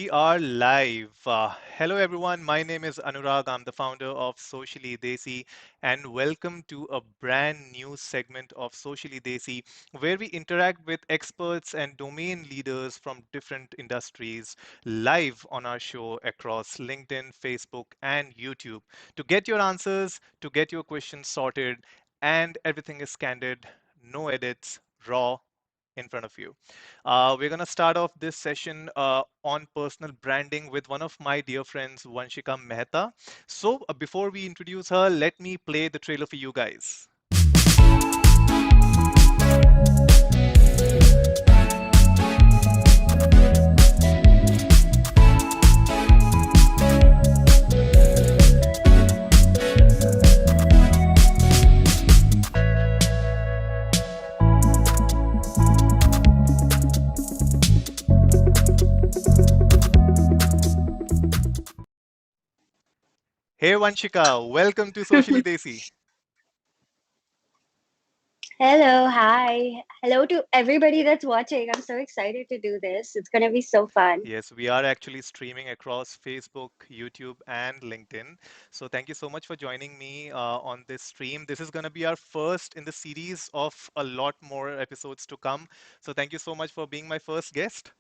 we are live. Hello, everyone. My name is Anurag. I'm the founder of Socially Desi, and welcome to a brand new segment of Socially Desi, where we interact with experts and domain leaders from different industries live on our show across LinkedIn, Facebook, and YouTube to get your answers, to get your questions sorted, and everything is candid, no edits, raw in front of you. We're going to start off this session on personal branding with one of my dear friends, Vanshika Mehta. So, before we introduce her, let me play the trailer for you guys. Hey, Vanshika, welcome to Socially Desi. Hello, hi. Hello to everybody that's watching. I'm so excited to do this. It's going to be so fun. Yes, we are actually streaming across Facebook, YouTube, and LinkedIn. So, thank you so much for joining me on this stream. This is going to be our first in the series of a lot more episodes to come. So, thank you so much for being my first guest.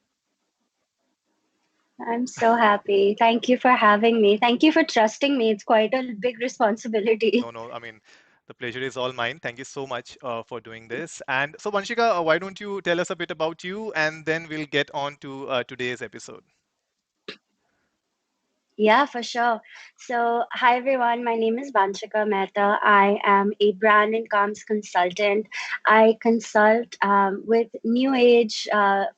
I'm so happy. Thank you for having me. Thank you for trusting me. It's quite a big responsibility. No, no, I mean, the pleasure is all mine. Thank you so much for doing this. And so, Vanshika, why don't you tell us a bit about you and then we'll get on to today's episode. Yeah, for sure. So, hi everyone. My name is Vanshika Mehta. I am a brand and comms consultant. I consult with new age,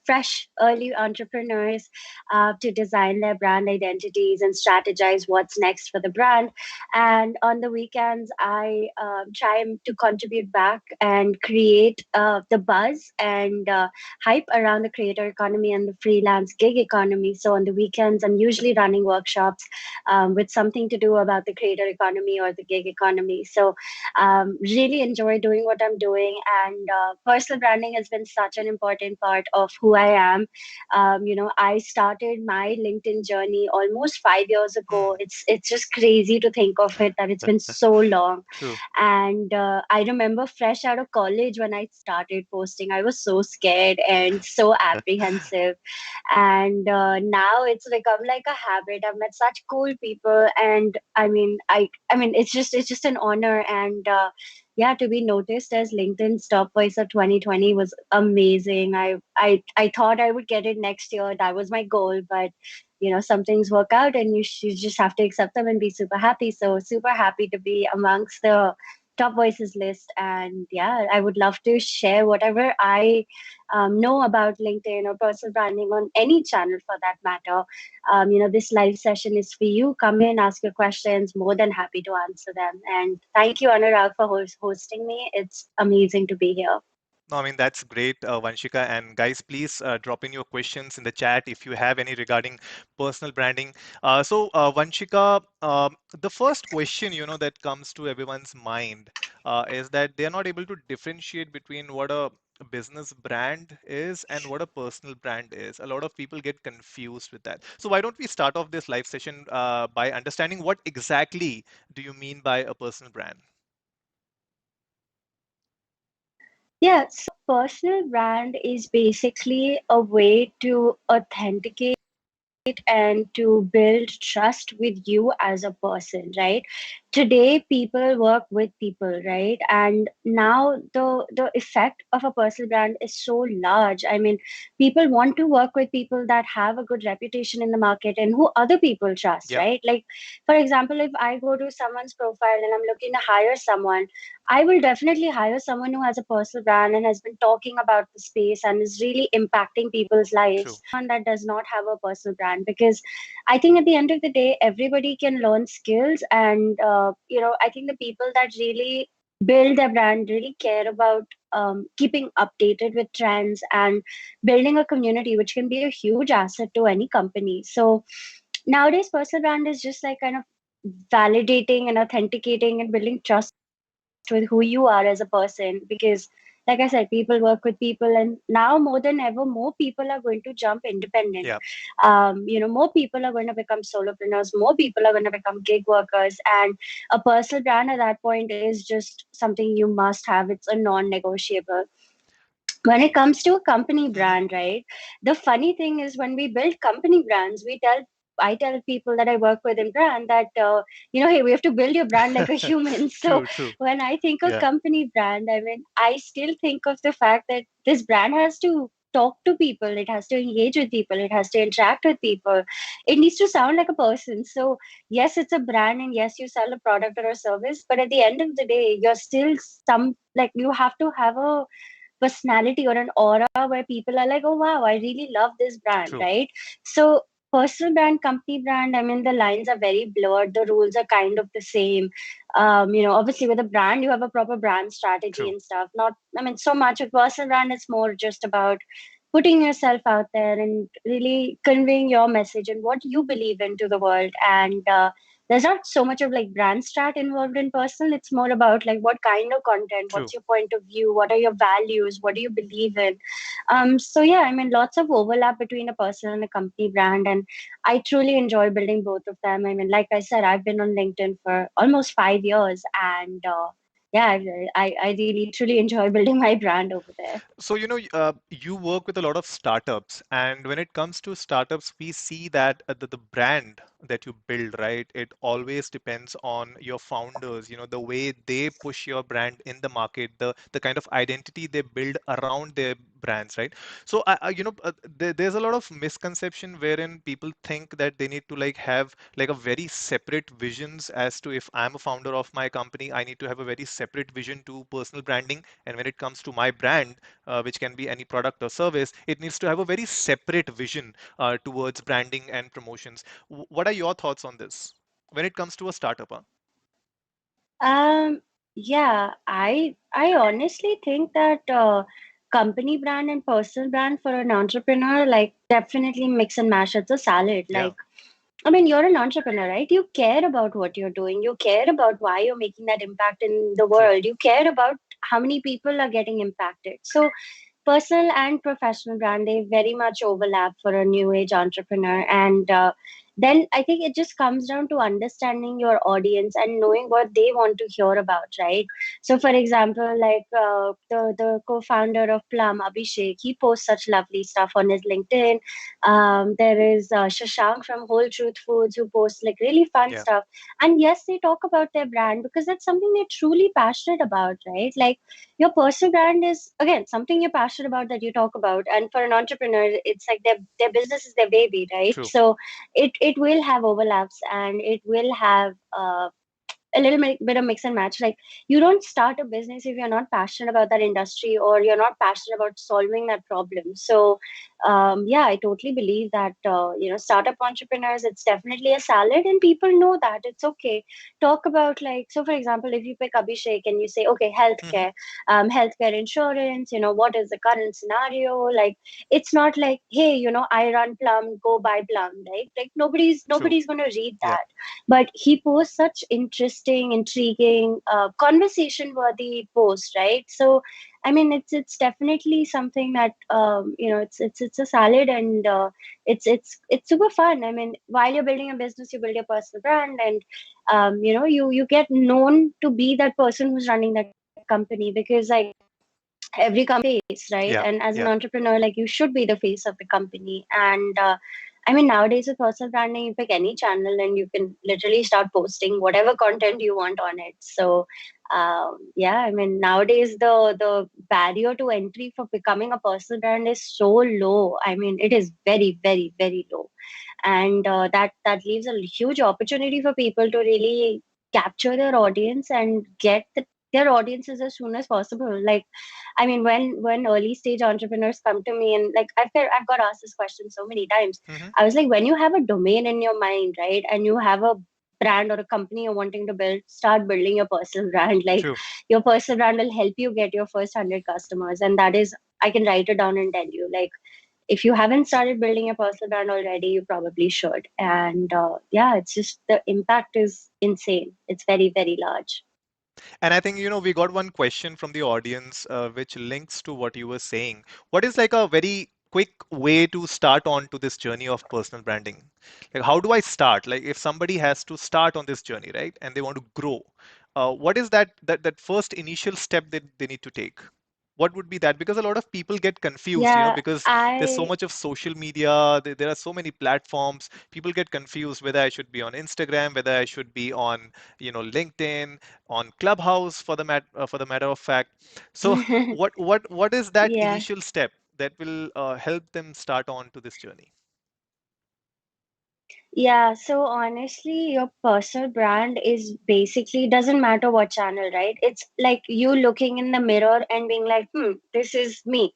fresh, early entrepreneurs to design their brand identities and strategize what's next for the brand. And on the weekends, I try to contribute back and create the buzz and hype around the creator economy and the freelance gig economy. So on the weekends, I'm usually running workshops with something to do about the creator economy or the gig economy. So really enjoy doing what I'm doing, and personal branding has been such an important part of who I am. I started my LinkedIn journey almost 5 years ago. Hmm, It's just crazy to think of it that it's been so long. true. And I remember fresh out of college when I started posting, I was so scared and so apprehensive. And now it's become like a habit. I've met such cool people, and I mean, it's just an honor. And yeah, to be noticed as LinkedIn's top voice of 2020 was amazing. I thought I would get it next year. That was my goal, but some things work out, and you just have to accept them and be super happy. So super happy to be amongst the top voices list. And yeah, I would love to share whatever I know about LinkedIn or personal branding on any channel for that matter. This live session is for you. Come in, ask your questions. More than happy to answer them. And thank you, Anurag, for hosting me. It's amazing to be here. No, I mean, that's great, Vanshika. And guys, please drop in your questions in the chat if you have any regarding personal branding. Vanshika, the first question, that comes to everyone's mind is that they're not able to differentiate between what a business brand is and what a personal brand is. A lot of people get confused with that. So why don't we start off this live session by understanding what exactly do you mean by a personal brand? Yeah, so personal brand is basically a way to authenticate and to build trust with you as a person, right? Today people work with people, right? And now the effect of a personal brand is so large. I mean, people want to work with people that have a good reputation in the market and who other people trust, Yeah, right? Like, for example, if I go to someone's profile and I'm looking to hire someone, I will definitely hire someone who has a personal brand and has been talking about the space and is really impacting people's true. lives, someone that does not have a personal brand. Because I think at the end of the day, everybody can learn skills. And, I think the people that really build their brand really care about keeping updated with trends and building a community, which can be a huge asset to any company. So nowadays, personal brand is just like kind of validating and authenticating and building trust with who you are as a person. Because like I said, people work with people, and now more than ever, more people are going to jump independent. Yeah, More people are going to become solopreneurs, more people are going to become gig workers, and a personal brand at that point is just something you must have. It's a non-negotiable. When it comes to a company hmm brand, right? The funny thing is when we build company brands, I tell people that I work with in brand that hey, we have to build your brand like a human. So true, true. when I think of Yeah, company brand, I mean, I still think of the fact that this brand has to talk to people, it has to engage with people, it has to interact with people, it needs to sound like a person. So yes, it's a brand, and yes, you sell a product or a service, but at the end of the day, you're still some, like, you have to have a personality or an aura where people are like, oh wow, I really love this brand, true, right? So personal brand, company brand, I mean, the lines are very blurred, the rules are kind of the same. Obviously with a brand, you have a proper brand strategy true, and stuff. Not, I mean, so much with personal brand, it's more just about putting yourself out there and really conveying your message and what you believe into the world. And there's not so much of like brand strat involved in personal. It's more about like what kind of content, true. what's your point of view, what are your values, what do you believe in. So yeah, I mean, lots of overlap between a personal and a company brand, and I truly enjoy building both of them. I mean, like I said, I've been on LinkedIn for almost 5 years, and yeah, I really truly enjoy building my brand over there. So, you work with a lot of startups, and when it comes to startups, we see that the brand that you build, right, it always depends on your founders, the way they push your brand in the market, the kind of identity they build around their brands, right? So, there's a lot of misconception wherein people think that they need to like have like a very separate visions as to if I'm a founder of my company, I need to have a very separate vision to personal branding. And when it comes to my brand, which can be any product or service, it needs to have a very separate vision towards branding and promotions. What are your thoughts on this when it comes to a startup? Huh? Um, yeah, I honestly think that company brand and personal brand for an entrepreneur, like, definitely mix and mash. It's a salad. Yeah, Like, I mean, you're an entrepreneur, right? You care about what you're doing. You care about why you're making that impact in the true, world. You care about how many people are getting impacted. So personal and professional brand, they very much overlap for a new age entrepreneur. And then I think it just comes down to understanding your audience and knowing what they want to hear about, right? So for example, like the co-founder of Plum, Abhishek, he posts such lovely stuff on his LinkedIn. There is Shashank from Whole Truth Foods who posts like really fun yeah, stuff. And yes, they talk about their brand because that's something they're truly passionate about, right? Like, your personal brand is again something you're passionate about that you talk about, and for an entrepreneur, it's like their business is their baby, right? true, So it will have overlaps, and it will have a little bit of mix and match. Like, you don't start a business if you're not passionate about that industry or you're not passionate about solving that problem. So yeah, I totally believe that startup entrepreneurs, it's definitely a salad, and people know that it's okay. Talk about, like, so for example, if you pick Abhishek and you say, okay, hmm healthcare, healthcare insurance, what is the current scenario, like, it's not like, hey, I run Plum, go buy Plum, right? Like, true, nobody's going to read yeah, that. But he posts such interesting, intriguing, conversation worthy posts, right? So I mean, it's definitely something that it's a salad, and it's super fun. I mean, while you're building a business, you build your personal brand, and you get known to be that person who's running that company, because like every company has a face, right? yeah, And as an yeah, entrepreneur, like, you should be the face of the company. And I mean, nowadays with personal branding, you pick any channel and you can literally start posting whatever content you want on it. So yeah, I mean, nowadays the barrier to entry for becoming a personal brand is so low. I mean, it is very, very, very low. And that leaves a huge opportunity for people to really capture their audience and get their audiences as soon as possible. Like, I mean, when early stage entrepreneurs come to me, and like, I've got asked this question so many times. hmm I was like, when you have a domain in your mind, right, and you have a brand or a company you're wanting to build, start building your personal brand. Like, true. your personal brand will help you get your first 100 customers, and that is, I can write it down and tell you, like, if you haven't started building a personal brand already, you probably should. And yeah, it's just, the impact is insane. It's very, very large. And I think, we got one question from the audience, which links to what you were saying. What is like a very quick way to start on to this journey of personal branding? Like, how do I start? Like, if somebody has to start on this journey, right, and they want to grow, what is that first initial step that they need to take? What would be that? Because a lot of people get confused, Yeah, because there's so I much of social media, there are so many platforms. People get confused whether I should be on Instagram, whether I should be on, LinkedIn, on Clubhouse, for the matter of fact. So what is that yeah. initial step that will help them start on to this journey? Yeah, so honestly, your personal brand is basically doesn't matter what channel, right? It's like you looking in the mirror and being like, this is me,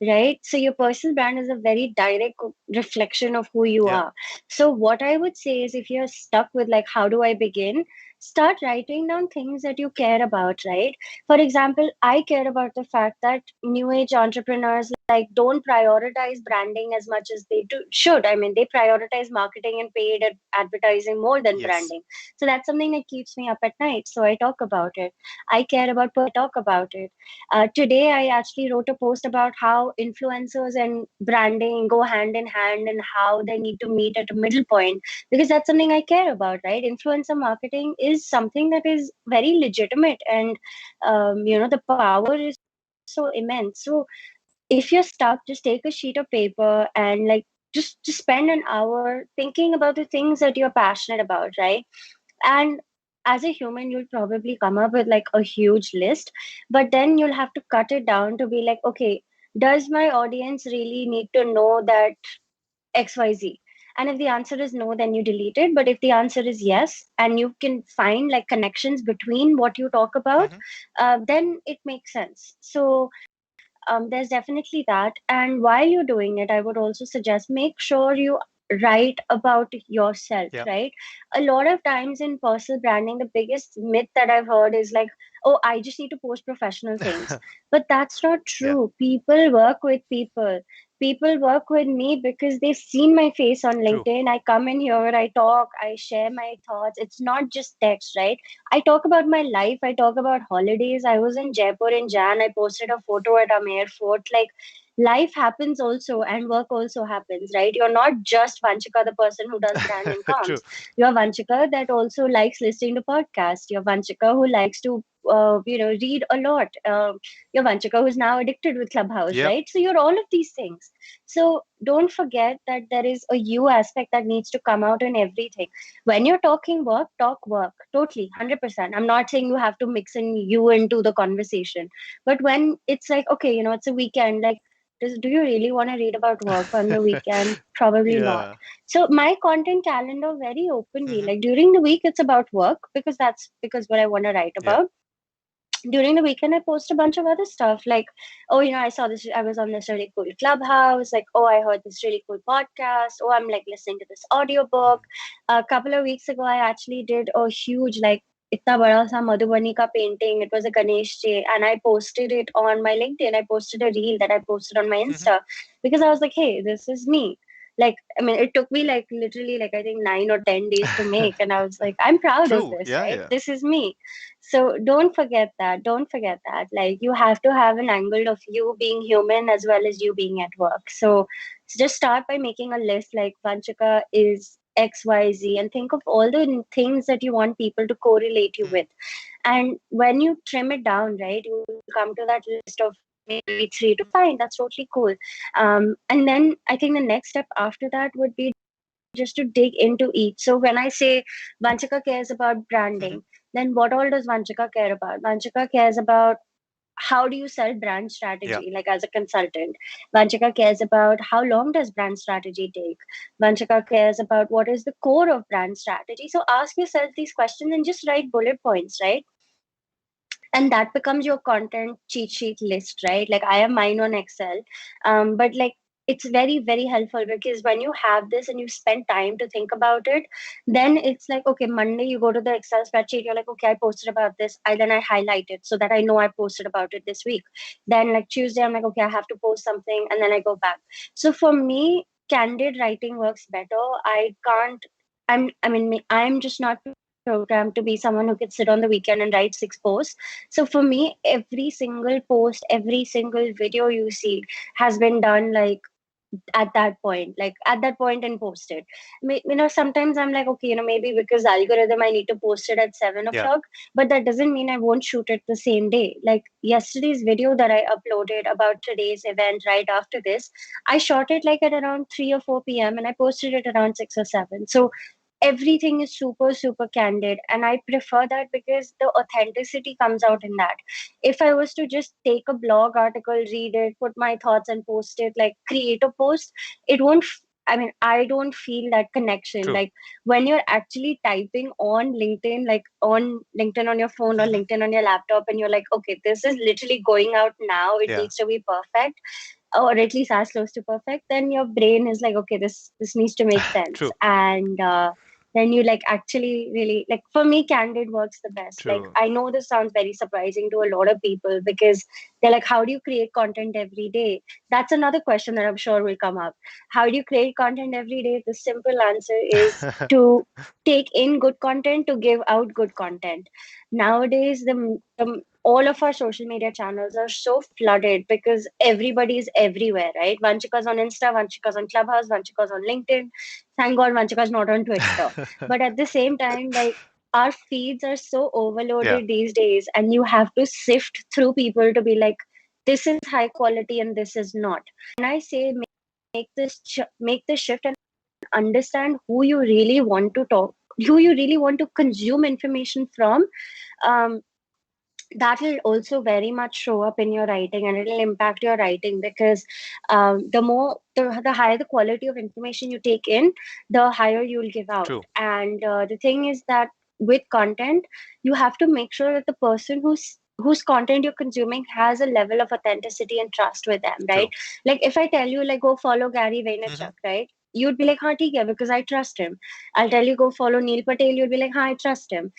right? So your personal brand is a very direct reflection of who you Yeah. are. So what I would say is if you're stuck with like, how do I begin? Start writing down things that you care about, right? For example, I care about the fact that new age entrepreneurs like don't prioritize branding as much as they do should. I mean, they prioritize marketing and paid advertising more than Yes. branding. So that's something that keeps me up at night. So I talk about it. I care about it. Today, I actually wrote a post about how influencers and branding go hand in hand and how they need to meet at a middle point because that's something I care about, right? Influencer marketing is something that is very legitimate and the power is so immense. So if you're stuck, just take a sheet of paper and like just spend an hour thinking about the things that you're passionate about, right? And as a human, you'll probably come up with like a huge list, but then you'll have to cut it down to be like, okay, does my audience really need to know that XYZ? And if the answer is no, then you delete it. But if the answer is yes, and you can find like connections between what you talk about, Hmm. then it makes sense. So there's definitely that. And while you're doing it, I would also suggest make sure you write about yourself, Yeah. right? A lot of times in personal branding, the biggest myth that I've heard is like, oh, I just need to post professional things. But that's not Yeah. true. People work with people. People work with me because they've seen my face on True. LinkedIn. I come in here, I talk, I share my thoughts. It's not just text, right? I talk about my life. I talk about holidays. I was in Jaipur in Jan. I posted a photo at Amer Fort. Like, life happens also, and work also happens, right? You're not just Vanchika, the person who does brand and True. comms. You're Vanchika that also likes listening to podcasts. You're Vanchika who likes to, read a lot. You're Vanchika who's now addicted with Clubhouse, Yep. right? So you're all of these things. So don't forget that there is a you aspect that needs to come out in everything. When you're talking work, talk work totally 100%. I'm not saying you have to mix in you into the conversation, but when it's like, okay, it's a weekend, like, do you really want to read about work on the weekend? Probably not. Yeah. So my content calendar very openly, Hmm. like during the week it's about work because that's because what I want to write Yeah. about. During the weekend I post a bunch of other stuff like, oh, I saw this, I was on this really cool clubhouse, like, oh, I heard this really cool podcast, oh, I'm like listening to this audiobook. Mm. A couple of weeks ago I actually did a huge like itna bada sa madhubani ka painting. It was a Ganesh day and I posted it on my LinkedIn. I posted a reel that I posted on my Hmm. Insta because I was like, hey, this is me. Like, I mean, it took me like literally like I think 9 or 10 days to make, and I was like, I'm proud of True. this, Yeah. right? Yeah. This is me. So don't forget that. Don't forget that. Like, you have to have an angle of you being human as well as you being at work. So just start by making a list like Vanchika is XYZ and think of all the things that you want people to correlate you Mm. with. And when you trim it down, right, you will come to that list of maybe 3 to 5. That's totally cool. And then I think the next step after that would be just to dig into each. So when I say Vanchika cares about branding, Hmm. then what all does Vanchika care about? Vanchika cares about how do you sell brand Yeah. strategy, like as a consultant. Vanchika cares about how long does brand strategy take. Vanchika cares about what is the core of brand strategy. So ask yourself these questions and just write bullet points, right? And that becomes your content cheat sheet list, right? Like I have mine on Excel. But like it's very very helpful because when you have this and you spend time to think about it, then it's like, okay, Monday you go to the Excel spreadsheet, you're like, okay, I posted about this, I highlight it so that I know I posted about it this week. Then like Tuesday I'm like, okay, I have to post something, and then I go back. So for me, candid writing works better. I can't I'm I mean I'm just not program to be someone who could sit on the weekend and write 6 posts. So for me, every single post, every single video you see has been done like at that point and post it. Sometimes I'm like, okay, maybe because algorithm, I need to post it at seven Yeah, o'clock, but that doesn't mean I won't shoot it the same day. Like yesterday's video that I uploaded about today's event right after this, I shot it like at around 3 or 4 p.m. and I posted it around 6 or 7. So everything is super super candid, and I prefer that because the authenticity comes out in that. If I was to just take a blog article, read it, put my thoughts and post it, like create a post, it won't I mean, I don't feel that connection. true. Like when you're actually typing on LinkedIn, like on LinkedIn on your phone or Hmm. LinkedIn on your laptop, and you're like, okay, this is literally going out now. It Yeah, needs to be perfect, or at least as close to perfect. Then your brain is like, okay, this needs to make sense. true, And then you like actually really like, for me, candid works the best. Like true, I know this sounds very surprising to a lot of people because they're like, how do you create content every day? That's another question that I'm sure will come up. How do you create content every day? The simple answer is to take in good content, to give out good content. Nowadays the all of our social media channels are so flooded because everybody is everywhere, right? Vanchika's on Insta, Vanchika's on Clubhouse, Vanchika's on LinkedIn. Thank God Vanchika's not on Twitter. But at the same time, like our feeds are so yeah, overloaded these days, and you have to sift through people to be like, this is high quality and this is not. When I say make this shift and understand who you really want to talk, who you really want to consume information from, um, that will also very much show up in your writing, and it'll impact your writing because the higher the quality of information you take in, the higher you'll give out. true, And the thing is that with content, you have to make sure that the person whose content you're consuming has a level of authenticity and trust with them, right? true. Like if I tell you like go follow Gary Hmm. Vaynerchuk, right? You'd be like, "Ha, theek hai, because I trust him." I'll tell you go follow Neil Patel. You'll be like, "Ha, I trust him."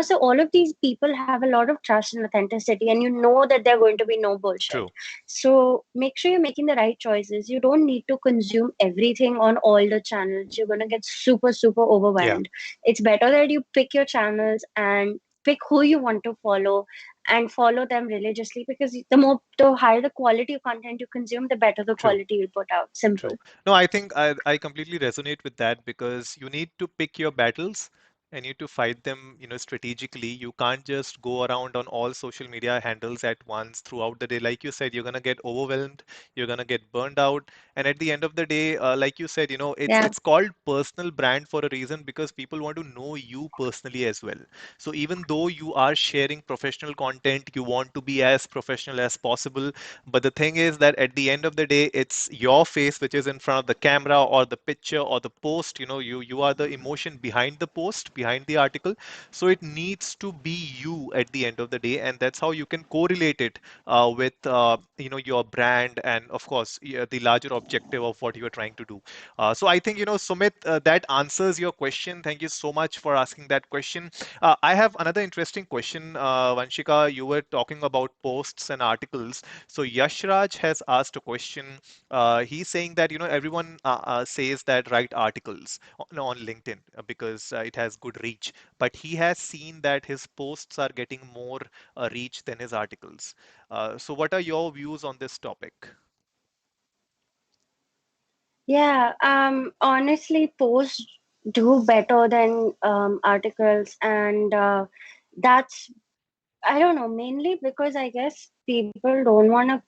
So all of these people have a lot of trust and authenticity, and you know that they're going to be no bullshit. True, So make sure you're making the right choices. You don't need to consume everything on all the channels. You're going to get super super yeah, overwhelmed. It's better that you pick your channels and pick who you want to follow and follow them religiously, because the higher the quality of content you consume, the better the true. quality you put out. Simple. True. No, I think I completely resonate with that because you need to pick your battles and you need to fight them, strategically. You can't just go around on all social media handles at once throughout the day. Like you said, you're gonna get overwhelmed, you're gonna get burned out, and at the end of the day, like you said, it's Yeah. it's called personal brand for a reason because people want to know you personally as well. So even though you are sharing professional content, you want to be as professional as possible, but the thing is that at the end of the day, it's your face which is in front of the camera or the picture or the post. You are the emotion behind the post, behind the article. So it needs to be you at the end of the day, and that's how you can correlate it with your brand and of course the larger objective of what you are trying to do. So I think Sumit, that answers your question. Thank you so much for asking that question. I have another interesting question. Vanshika, you were talking about posts and articles. So Yashraj has asked a question. He's saying that everyone says that write articles on LinkedIn because it has good reach, but he has seen that his posts are getting more reach than his articles. So what are your views on this topic? Yeah, honestly, posts do better than articles, and that's, I don't know, mainly because I guess people don't want to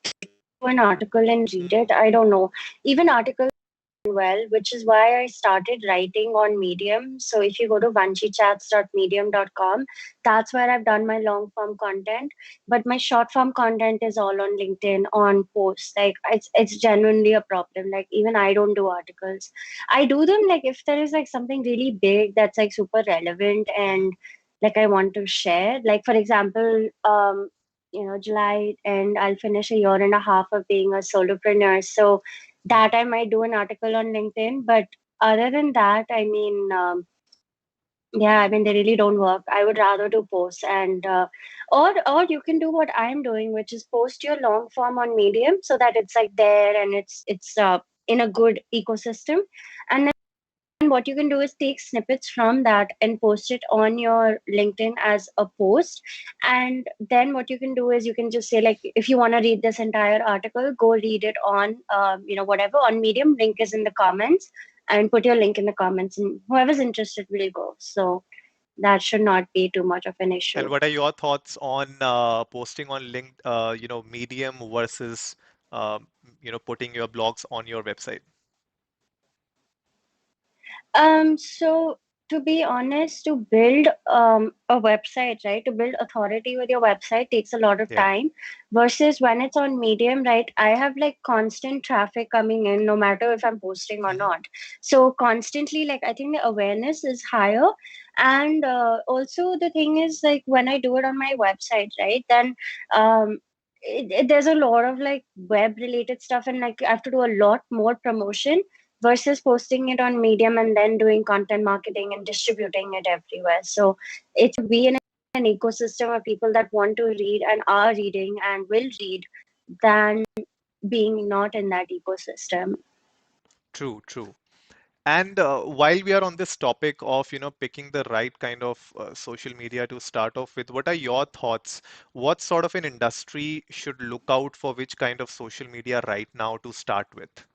an article and read it. Hmm. I don't know. Even articles well, which is why I started writing on Medium. So if you go to vanchichats.medium.com, that's where I've done my long form content. But my short form content is all on LinkedIn, on posts. Like it's genuinely a problem. Like even I don't do articles. I do them like if there is like something really big that's like super relevant Hmm. and like I want to share. Like for example, July, and I'll finish a year and a half of being a solopreneur. So that I might do an article on LinkedIn. But other than that, I mean, yeah, I mean, they really don't work. I would rather do posts, and or you can do what I'm doing, which is post your long form on Medium so that it's like there and it's in a good ecosystem, and what you can do is take snippets from that and post it on your LinkedIn as a post. And then what you can do is you can just say, like, if you want to read this entire article, go read it on, whatever, on Medium. Link is in the comments, and put your link in the comments, and whoever's interested will go. So that should not be too much of an And issue. what are your thoughts on posting on Medium versus, um, putting your blogs on your website? So to be honest, to build a website, right, to build authority with your website takes a lot of Yeah. time versus when it's on Medium, right? I have like constant traffic coming in no matter if I'm posting or Hmm. not. So constantly, like, I think the awareness is higher. And also the thing is, like, when I do it on my website, right, then there's a lot of like web related stuff, and like I have to do a lot more promotion versus posting it on Medium and then doing content marketing and distributing it everywhere. So it's be in an ecosystem of people that want to read and are reading and will read than being not in that ecosystem. True, true. And while we are on this topic of, picking the right kind of social media to start off with, what are your thoughts? What sort of an industry should look out for which kind of social media right now to start with?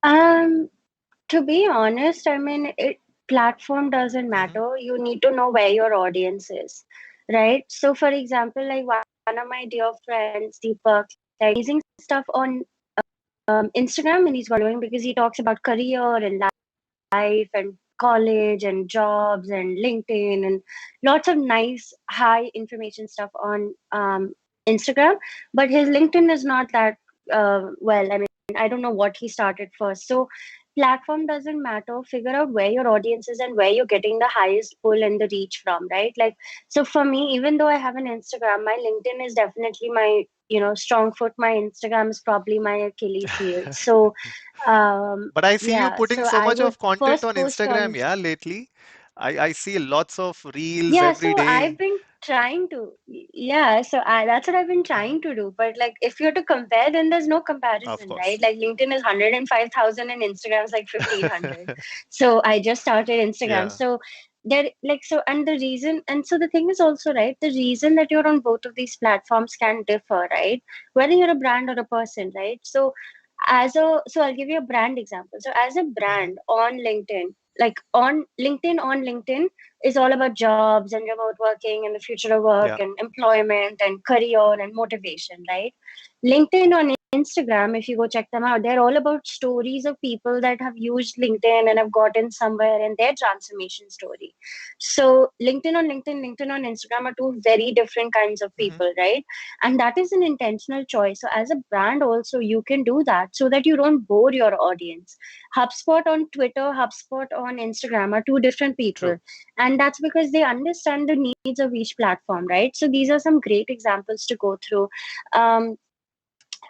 Um, to be honest, I mean, platform doesn't Hmm. matter. You need to know where your audience is, right? So, for example, like one of my dear friends, Deepak, like amazing stuff on Instagram, and he's got following because he talks about career and life and college and jobs and LinkedIn and lots of nice high information stuff on Instagram. But his LinkedIn is not that well. I mean, I don't know what he started first. So platform doesn't matter. Figure out where your audience is and where you're getting the highest pull and the reach from, right? Like, so for me, even though I have an Instagram, my LinkedIn is definitely my, strong foot. My Instagram is probably my Achilles heel. So But I see you yeah, putting so so I much would of content first on post on Instagram, yeah, Instagram. lately. I see lots of reels Yeah, every so I've day. been trying to. Yeah, so that's what I've been Hmm. trying to do. But like, if you're to compare, then there's no Of comparison, right? course. Like, LinkedIn is 105,000 and Instagram's like 1,500. So I just started Instagram. Yeah. So there, like, so, and the reason, and so the thing is also, right, the reason that you're on both of these platforms can differ, right? Whether you're a brand or a person, right? So so I'll give you a brand example. So as a Hmm. brand on LinkedIn, like on LinkedIn is all about jobs and remote working and the future of work Yeah. and employment and career and motivation, right? LinkedIn on Instagram, if you go check them out, they're all about stories of people that have used LinkedIn and have gotten somewhere in their transformation story. So LinkedIn on Instagram are two very different kinds of Hmm. people, right? And that is an intentional choice. So as a brand also, you can do that so that you don't bore your audience. HubSpot on Twitter, HubSpot on Instagram are two different people, True. and that's because they understand the needs of each platform, right? So these are some great examples to go through. um,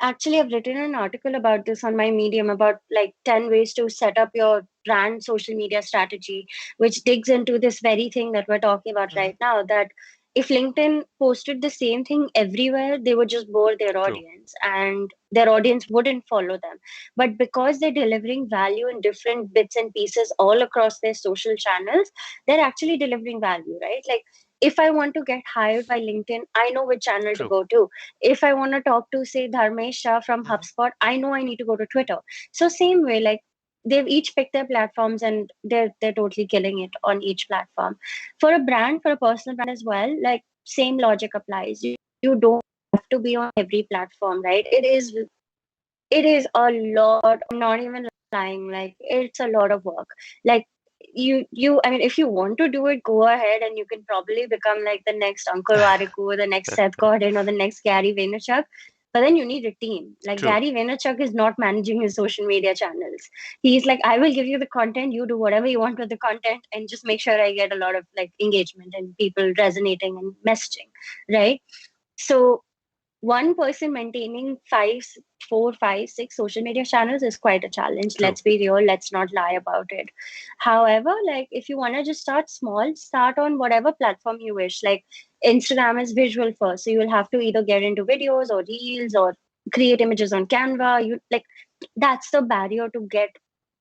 Actually, I've written an article about this on my Medium about like 10 ways to set up your brand social media strategy, which digs into this very thing that we're talking about Hmm. right now. That if LinkedIn posted the same thing everywhere, they would just bore their True. audience and their audience wouldn't follow them. But because they're delivering value in different bits and pieces all across their social channels, they're actually delivering value, right? Like, if I want to get hired by LinkedIn, I know which channel to True. go to. If I want to talk to, say, Dharmesh Shah from Hmm. HubSpot, I know I need to go to Twitter. So same way, like, they've each picked their platforms and they're totally killing it on each platform. For a brand, for a personal brand as well, like, same logic applies. You don't have to be on every platform, right? It is a lot. I'm not even lying. Like, it's a lot of work. Like, you I mean, if you want to do it, go ahead, and you can probably become like the next Uncle Wariku or the next Seth Godin or the next Gary Vaynerchuk. But then you need a team. Like, True. Gary Vaynerchuk is not managing his social media channels. He's like, I will give you the content, you do whatever you want with the content, and just make sure I get a lot of like engagement and people resonating and messaging, right? So one person maintaining four, five, six social media channels is quite a challenge. True. Let's be real. Let's not lie about it. However, like, if you want to just start small, start on whatever platform you wish. Like, Instagram is visual first, so you will have to either get into videos or reels or create images on Canva. You like That's the barrier to get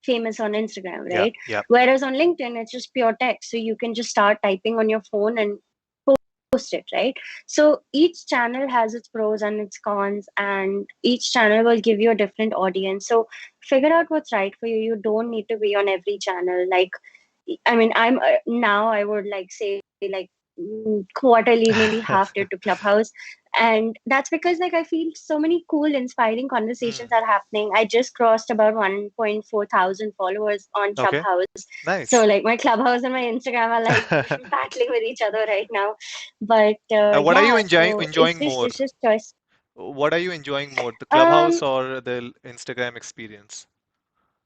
famous on Instagram, Yeah, right? yeah, Whereas on LinkedIn, it's just pure text. So you can just start typing on your phone and post it, right? So each channel has its pros and its cons, and each channel will give you a different audience. So figure out what's right for you. You don't need to be on every channel. Like, I mean, I'm now I would like say like quarterly, maybe half year to Clubhouse, and that's because like I feel so many cool, inspiring conversations Mm, are happening. I just crossed about 1.4 thousand followers on okay, Clubhouse, so nice. like my Clubhouse and my Instagram are like battling with each other right now. But What are you yeah, enjoying so enjoying more? it's just choice. What are you enjoying more, the Um, Clubhouse or the Instagram experience?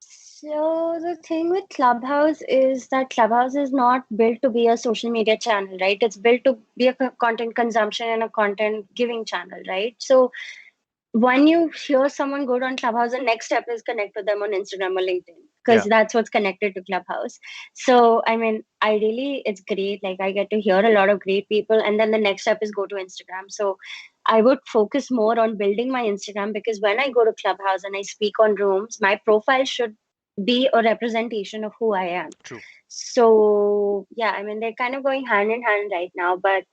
So the thing with Clubhouse is that Clubhouse is not built to be a social media channel, right? It's built to be a content consumption and a content giving channel, right? So when you hear someone good on Clubhouse, the next step is connect with them on Instagram or LinkedIn because Yeah, that's what's connected to Clubhouse. So I mean, ideally, it's great. Like I get to hear a lot of great people, and then the next step is go to Instagram. So I would focus more on building my Instagram because when I go to Clubhouse and I speak on rooms, my profile should be a representation of who I am. true, So yeah, I mean they're kind of going hand in hand right now, but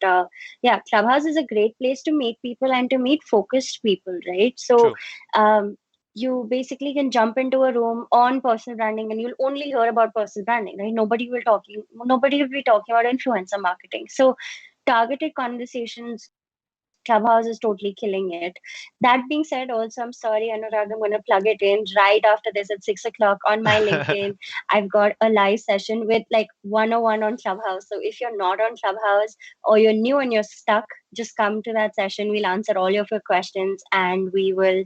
yeah, Clubhouse is a great place to meet people and to meet focused people, right? So true. um, you basically can jump into a room on personal branding and you'll only hear about personal branding, right? Nobody will be talking about influencer marketing. So targeted conversations, Clubhouse is totally killing it. That being said, also, I'm sorry, Anurag, I'm going to plug it in right after this at 6 o'clock on my LinkedIn. I've got a live session with like 101 on Clubhouse. So if you're not on Clubhouse or you're new and you're stuck, just come to that session. We'll answer all of your questions and we will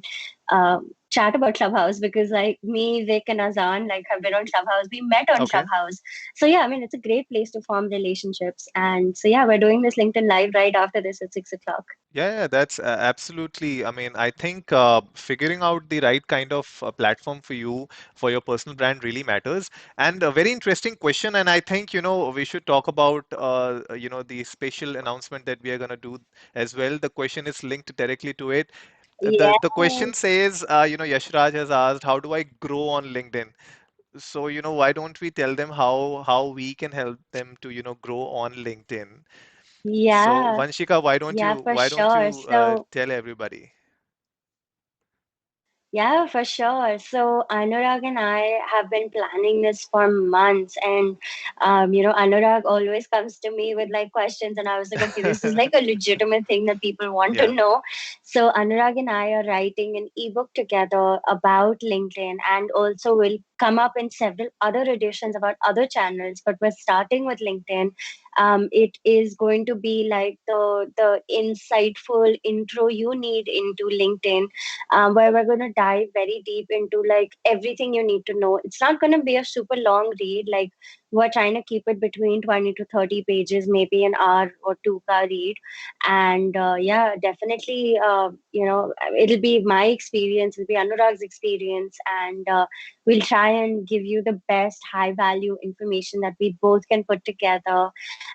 chat about Clubhouse because like me, Vic and Azan like have been on Clubhouse. We met on Okay. Clubhouse. So yeah, I mean it's a great place to form relationships. And so yeah, we're doing this LinkedIn live right after this at 6 o'clock. Yeah, yeah, that's absolutely. I mean, I think figuring out the right kind of platform for you, for your personal brand really matters. And a very interesting question. And I think, we should talk about, the special announcement that we are going to do as well. The question is linked directly to it. The question Yes. says, Yashraj has asked, how do I grow on LinkedIn? So, why don't we tell them how we can help them to, grow on LinkedIn? So, Yeah. Vanshika, why don't Yeah, you for why don't sure. you So tell everybody? yeah, for sure. So Anurag and I have been planning this for months, and Anurag always comes to me with like questions, and I was like, okay, this is like a legitimate thing that people want to Yeah. know. So Anurag and I are writing an ebook together about LinkedIn, and also will come up in several other editions about other channels. But we're starting with LinkedIn. It is going to be like the insightful intro you need into LinkedIn, where we're going to dive very deep into like everything you need to know. It's not going to be a super long read. Like we're trying to keep it between 20 to 30 pages, maybe an hour or two ka read. And yeah, definitely, it'll be my experience, it'll be Anurag's experience, and we'll try and give you the best high value information that we both can put together.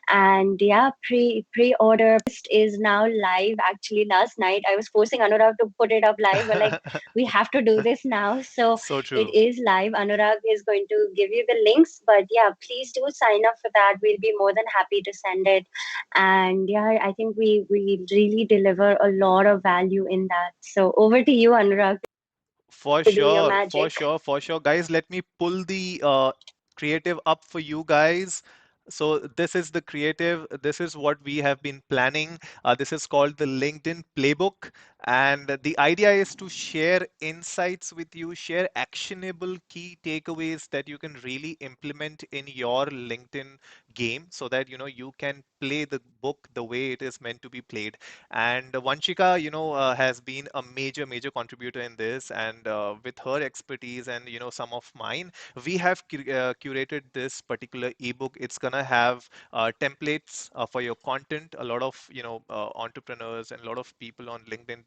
And yeah, pre-order is now live. Actually, last night I was forcing Anurag to put it up live, but like we have to do this now. So So it true. is live. Anurag is going to give you the links, but yeah, please do sign up for that. We'll be more than happy to send it. And yeah, I think we really deliver a lot of value in that. So over to you, Anurag, to do your magic. For sure, for sure. Guys, let me pull the creative up for you guys. So this is the creative. This is what we have been planning. This is called the LinkedIn Playbook. And the idea is to share insights with you, share actionable key takeaways that you can really implement in your LinkedIn game so that, you can play the book the way it is meant to be played. And Vanchika, has been a major, major contributor in this. And with her expertise and, some of mine, we have curated this particular ebook. It's gonna have templates for your content. A lot of, entrepreneurs and a lot of people on LinkedIn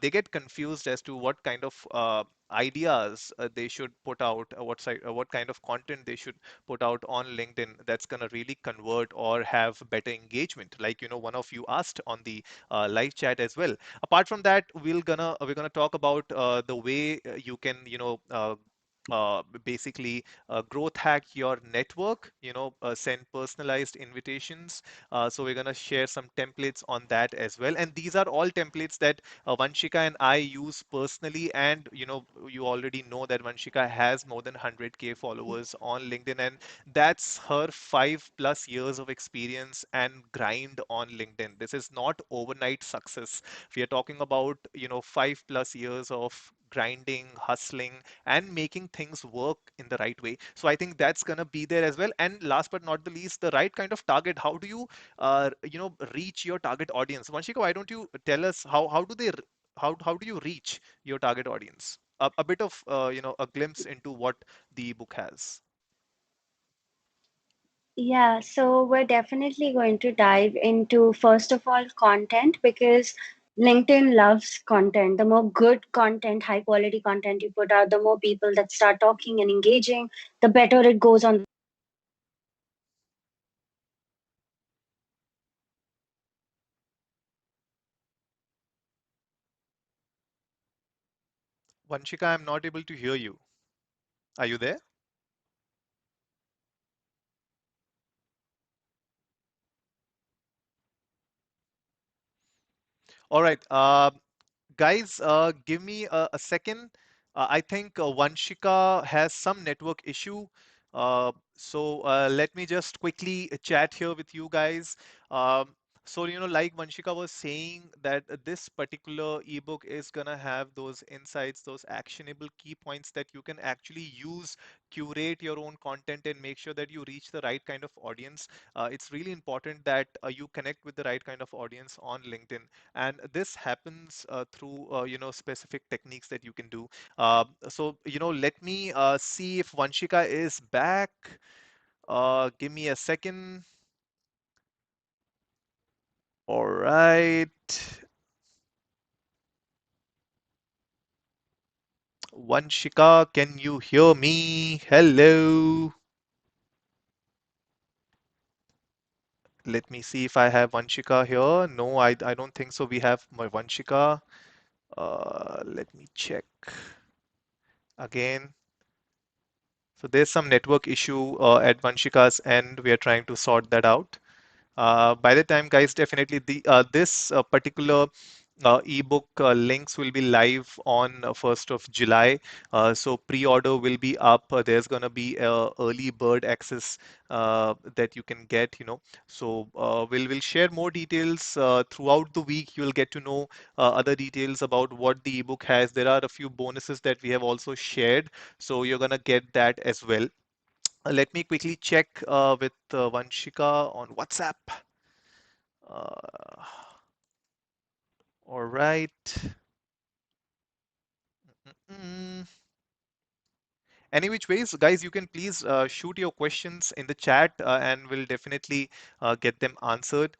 they get confused as to what kind of ideas they should put out, what kind of content they should put out on LinkedIn that's going to really convert or have better engagement. Like, one of you asked on the live chat as well. Apart from that, we're gonna talk about the way you can, basically growth hack your network, send personalized invitations. So we're going to share some templates on that as well. And these are all templates that Vanshika and I use personally. And, you already know that Vanshika has more than 100K followers on LinkedIn. And that's her 5+ years of experience and grind on LinkedIn. This is not overnight success. We are talking about, 5+ years of grinding, hustling, and making things work in the right way. So I think that's gonna be there as well. And last but not the least, the right kind of target. How do you, reach your target audience? Vanshika, why don't you tell us how do you reach your target audience? A bit of, a glimpse into what the book has. Yeah, so we're definitely going to dive into, first of all, content, because LinkedIn loves content. The more good content, high quality content you put out, the more people that start talking and engaging, the better it goes on. Vanshika, I'm not able to hear you. Are you there? All right. Guys, give me a second. I think Vanshika has some network issue. So let me just quickly chat here with you guys. Um, so, like Vanshika was saying, that this particular ebook is gonna have those insights, those actionable key points that you can actually use, curate your own content, and make sure that you reach the right kind of audience. It's really important that you connect with the right kind of audience on LinkedIn, and this happens through specific techniques that you can do. So let me see if Vanshika is back. Give me a second. All right. Vanshika, can you hear me? Hello. Let me see if I have Vanshika here. No, I don't think so. We have my Vanshika. Let me check again. So there's some network issue at Vanshika's end. We are trying to sort that out. By the time, guys, definitely this particular ebook links will be live on 1st of July. So pre-order will be up. There's gonna be early bird access that you can get. So we'll share more details throughout the week. You'll get to know other details about what the ebook has. There are a few bonuses that we have also shared, so you're gonna get that as well. Let me quickly check with Vanshika on WhatsApp. Uh, all right. Mm-mm. Any which ways, guys, you can please shoot your questions in the chat and we'll definitely get them answered.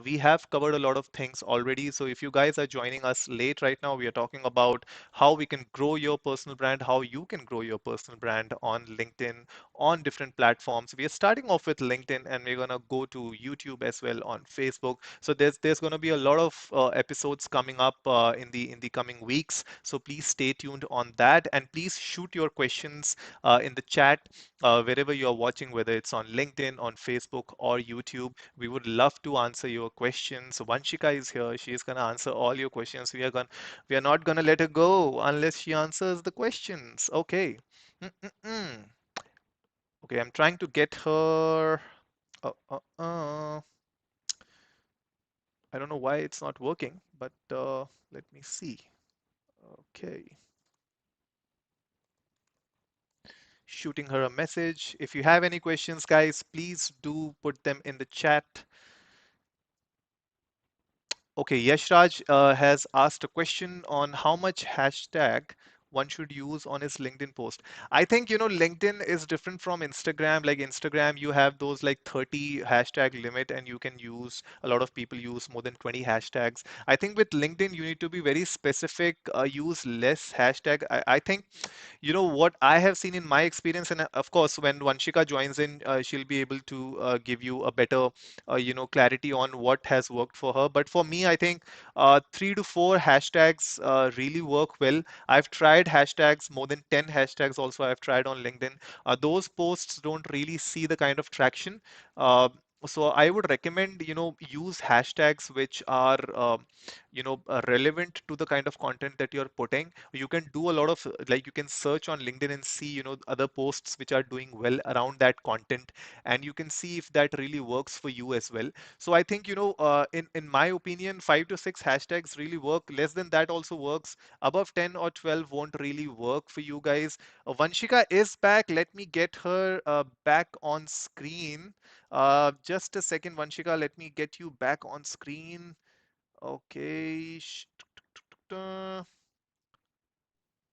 We have covered a lot of things already. So if you guys are joining us late right now, we are talking about how we can grow your personal brand, how you can grow your personal brand on LinkedIn, on different platforms. We are starting off with LinkedIn and we're gonna go to YouTube as well, on Facebook. So there's gonna be a lot of episodes coming up in the coming weeks. So please stay tuned on that and please shoot your questions in the chat wherever you are watching, whether it's on LinkedIn, on Facebook, or YouTube. We would love to answer your questions. Vanshika is here. She is going to answer all your questions. We are not going to let her go unless she answers the questions. Okay. Mm-mm-mm. Okay, I'm trying to get her. Uh, uh, uh. I don't know why it's not working, but let me see. Okay. Shooting her a message. If you have any questions, guys, please do put them in the chat. Okay, Yashraj has asked a question on how much hashtag one should use on his LinkedIn post. I think, LinkedIn is different from Instagram. Like Instagram, you have those like 30 hashtag limit, and you can use, a lot of people use more than 20 hashtags. I think with LinkedIn, you need to be very specific, use less hashtag. I think, what I have seen in my experience, and of course, when Vanshika joins in, she'll be able to give you a better, clarity on what has worked for her. But for me, I think 3 to 4 hashtags really work well. I've tried hashtags, more than 10 hashtags also I've tried on LinkedIn. Those posts don't really see the kind of traction. Uh, so I would recommend, use hashtags which are, relevant to the kind of content that you're putting. You can do a lot of, like, you can search on LinkedIn and see, other posts which are doing well around that content, and you can see if that really works for you as well. So I think, in my opinion, 5 to 6 hashtags really work. Less than that also works. Above 10 or 12 won't really work for you guys. Vanshika is back. Let me get her back on screen. Just a second, Vanshika. Let me get you back on screen. Okay.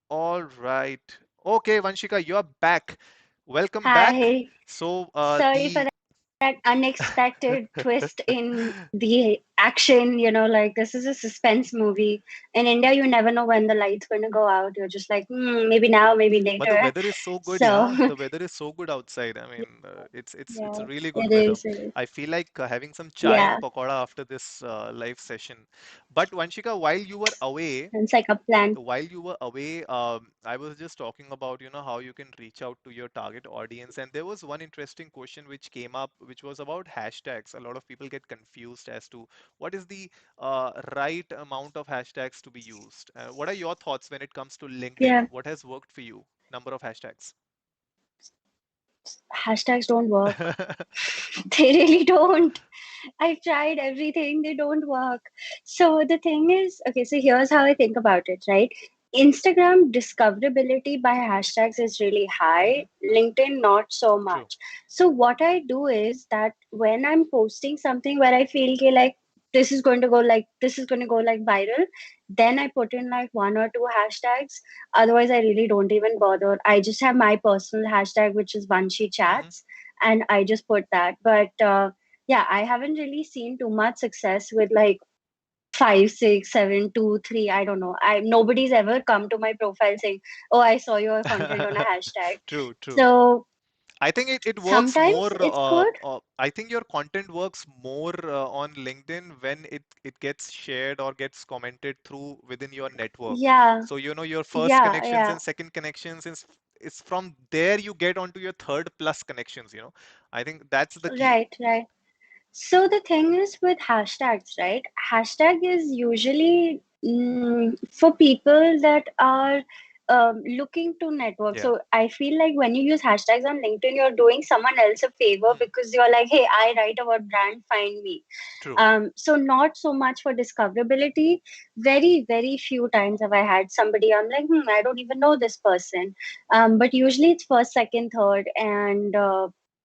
All right. Okay, Vanshika, you're back. Welcome back. Hi. So, Sorry for the that unexpected twist in the action. Like this is a suspense movie. In India, you never know when the light's going to go out. You're just like, maybe now, maybe But the later. weather is so good, So, yeah. The weather is so good outside. I mean, it's a yeah, really good it weather. is. It is. I feel like having some chai and Yeah, pakoda after this live session. But Vanshika, it's like a plan. while you were away, I was just talking about, how you can reach out to your target audience. And there was one interesting question which came up, which was about hashtags. A lot of people get confused as to what is the right amount of hashtags to be used. What are your thoughts when it comes to LinkedIn? Yeah, What has worked for you? Number of hashtags. hashtags don't work. They really don't. I've tried everything, they don't work. So the thing is, okay, so here's how I think about it, right? Instagram discoverability by hashtags is really Hmm. high, LinkedIn not so True. much. So what I do is that when I'm posting something where I feel like this is going to go like viral, then I put in like one or two hashtags. Otherwise, I really don't even bother. I just have my personal hashtag, which is Vanshi Hmm. Chats, and I just put that. But yeah, I haven't really seen too much success with like 5, 6, 7, 2, 3. I don't know. I Nobody's ever come to my profile saying, "Oh, I saw your content on a hashtag." True, true. So I think it works sometimes more. it's good. I think your content works more on LinkedIn when it gets shared or gets commented through within your network. Yeah, So, your first yeah, connections yeah. and second connections is from there you get onto your third plus connections. I think that's the key. Right, right. So the thing is with hashtags, right? Hashtag is usually for people that are looking to network. Yeah, So I feel like when you use hashtags on LinkedIn, you're doing someone else a favor hmm, because you're like, hey, I write about brand, find me. true. So not so much for discoverability. Very, very few times have I had somebody, I'm like, I don't even know this person. But usually it's first, second, third, and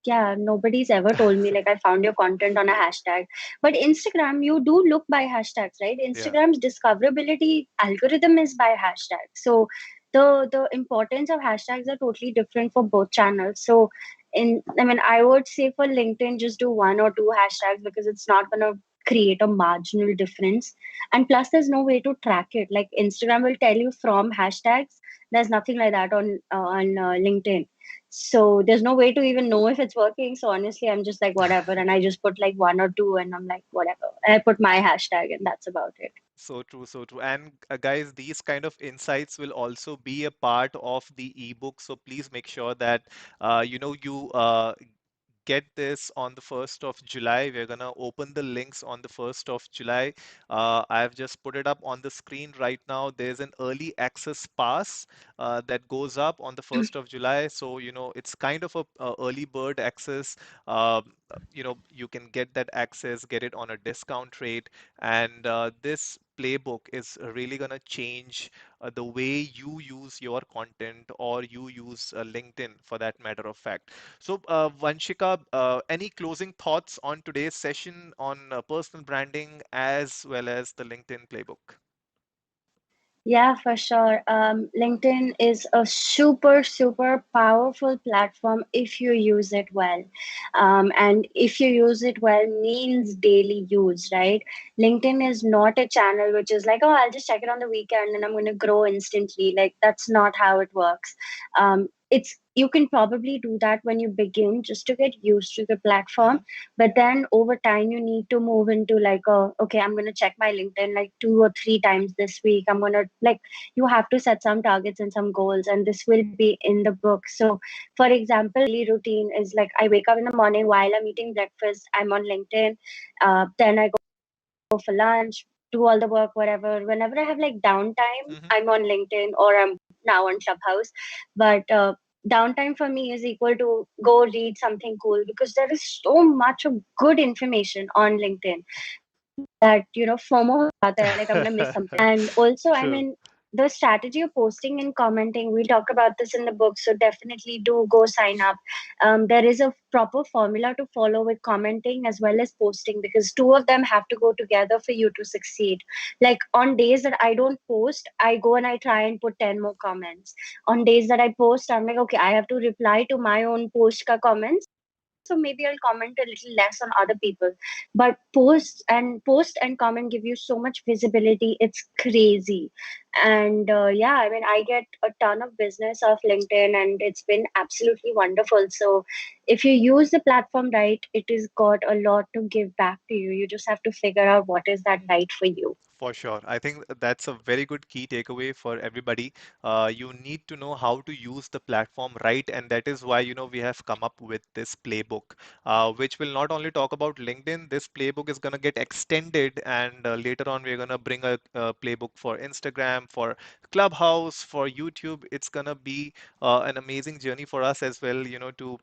yeah, nobody's ever told me like I found your content on a hashtag. But Instagram, you do look by hashtags, right? Yeah. Instagram's discoverability algorithm is by hashtags. So the importance of hashtags are totally different for both channels. So I mean, I would say for LinkedIn, just do one or two hashtags because it's not gonna create a marginal difference. And plus, there's no way to track it. Like Instagram will tell you from hashtags. There's nothing like that on LinkedIn. So there's no way to even know if it's working. So honestly, I'm just like whatever, and I just put like one or two, and I'm like whatever. And I put my hashtag, and that's about it. So true, so true. And guys, these kind of insights will also be a part of the ebook. So please make sure that you get this on the 1st of July. We're gonna open the links on the 1st of July. I've just put it up on the screen right now. There's an early access pass that goes up on the 1st of July. So, it's kind of a early bird access. You can get that access, get it on a discount rate. And this playbook is really gonna change the way you use your content, or you use LinkedIn for that matter of fact. So, Vanshika, any closing thoughts on today's session on personal branding as well as the LinkedIn playbook? Yeah, for sure. LinkedIn is a super, super powerful platform if you use it well. And if you use it well, means daily use, right? LinkedIn is not a channel which is like, oh, I'll just check it on the weekend and I'm going to grow instantly. Like, that's not how it works. It's you can probably do that when you begin just to get used to the platform, Hmm. but then over time you need to move into like, oh, okay, I'm going to check my LinkedIn like 2 or 3 times this week. I'm going to like, you have to set some targets and some goals, and this will be in the book. So for example, my daily routine is like, I wake up in the morning, while I'm eating breakfast I'm on LinkedIn. Then I go for lunch, do all the work, whatever. Whenever I have like downtime, Hmm. I'm on LinkedIn, or I'm now on Clubhouse. But downtime for me is equal to go read something cool, because there is so much of good information on LinkedIn that, FOMO ho jata hai, like I'm gonna miss something. And also, I True. mean, the strategy of posting and commenting, we talk about this in the book, so definitely do go sign up. There is a proper formula to follow with commenting as well as posting, because two of them have to go together for you to succeed. Like on days that I don't post, I go and I try and put 10 more comments. On days that I post, I'm like, okay, I have to reply to my own post ka comments, so maybe I'll comment a little less on other people. But post and comment give you so much visibility, it's crazy. And yeah, I mean, I get a ton of business off LinkedIn, and it's been absolutely wonderful. So if you use the platform right, it has got a lot to give back to you. You just have to figure out what is that right for you. For sure. I think that's a very good key takeaway for everybody. You need to know how to use the platform right, and that is why, we have come up with this playbook, which will not only talk about LinkedIn. This playbook is going to get extended, and later on, we're going to bring a playbook for Instagram, for Clubhouse, for YouTube. It's going to be an amazing journey for us as well, to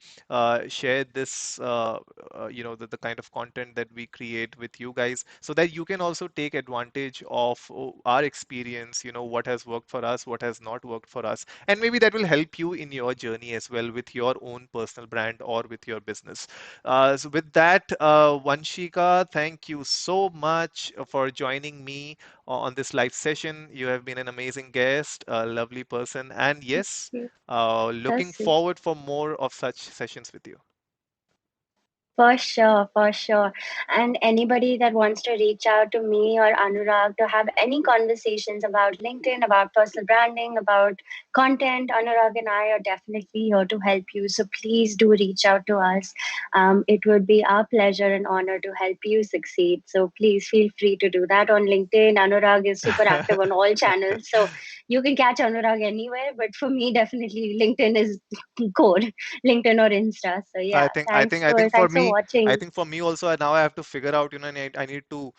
share this, the kind of content that we create with you guys, so that you can also take advantage of our experience, what has worked for us, what has not worked for us. And maybe that will help you in your journey as well with your own personal brand or with your business. So with that, Vanshika, thank you so much for joining me on this live session. You have been an amazing guest, a lovely person, and yes, Yeah, looking that's it. forward for more of such sessions with you. For sure, for sure. And anybody that wants to reach out to me or Anurag to have any conversations about LinkedIn, about personal branding, about content, Anurag and I are definitely here to help you. So please do reach out to us. It would be our pleasure and honor to help you succeed. So please feel free to do that on LinkedIn. Anurag is super active on all channels. So you can catch Anurag anywhere. But for me, definitely LinkedIn is core. LinkedIn or Insta. So I yeah, think I think I think for thanks for me, I watching. think for me also, now I have to figure out, I need to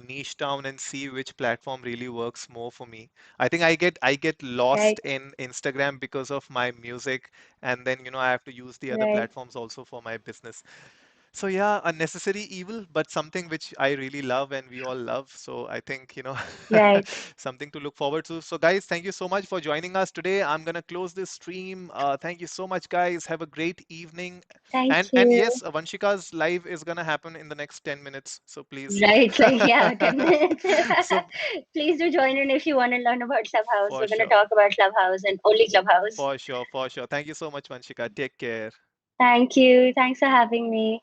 niche down and see which platform really works more for me. I think I get Right, lost in Instagram because of my music, and then I have to use the other right, platforms also for my business. So yeah, a necessary evil, but something which I really love and we all love. So I think, right. something to look forward to. So guys, thank you so much for joining us today. I'm gonna close this stream. Thank you so much, guys. Have a great evening. Thank And you. yes, Vanshika's live is gonna happen in the next 10 minutes. So please, Right, like yeah, 10 minutes. so Please do join in if you want to learn about Clubhouse. for We're going to sure, talk about Clubhouse and only Clubhouse. for sure, for sure. Thank you so much, Vanshika. Take care. Thank you. Thanks for having me.